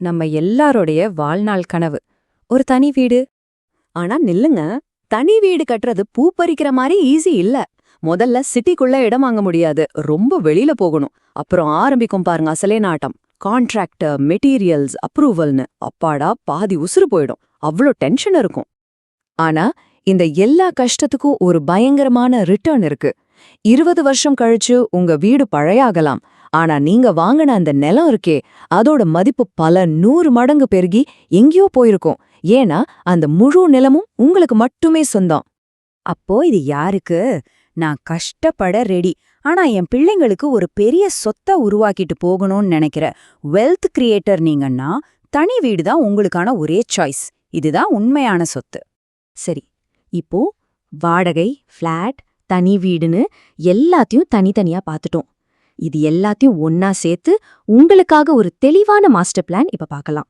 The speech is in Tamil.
நம்ம எல்லாரோடைய வாழ்நாள் கனவு. ஒரு தனி வீடு. ஆனா நில்லுங்க, தனி வீடு கட்டுறது பூ பறிக்கிற மாதிரி ஈஸி இல்ல. முதல்ல சிட்டிக்குள்ள இடம் வாங்க முடியாது, ரொம்ப வெளியில போகணும். அப்புறம் ஆரம்பிக்கும் பாருங்க அசலே நாட்டம். கான்ட்ராக்டர், மெட்டீரியல்ஸ், அப்ரூவல்னு அப்பாடா பாதி உசுறு போயிடும். அவ்ளோ டென்ஷன் இருக்கும். ஆனா இந்த எல்லா கஷ்டத்துக்கும் ஒரு பயங்கரமான ரிட்டர்ன் இருக்கு. 20 வருஷம் கழிச்சு உங்க வீடு பழையாகலாம். ஆனா நீங்க வாங்கின அந்த நிலம் இருக்கே, அதோட மதிப்பு பல 100 மடங்கு பெருகி எங்கேயோ போயிருக்கும். ஏன்னா அந்த முழு நிலமும் உங்களுக்கு மட்டுமே சொந்தம். அப்போ இது யாருக்கு? நான் கஷ்டப்பட ரெடி. ஆனா என் பிள்ளைங்களுக்கு ஒரு பெரிய சொத்தை உருவாக்கிட்டு போகணும்னு நினைக்கிற வெல்த் கிரியேட்டர் நீங்கன்னா, தனி வீடு தான் உங்களுக்கான ஒரே சாய்ஸ். இதுதான் உண்மையான சொத்து. சரி, இப்போ வாடகை, ஃப்ளாட், தனி வீடுன்னு எல்லாத்தையும் தனித்தனியா பார்த்துட்டோம். இது எல்லாத்தையும் ஒன்னா சேர்த்து உங்களுக்காக ஒரு தெளிவான மாஸ்டர் பிளான் இப்ப பார்க்கலாம்.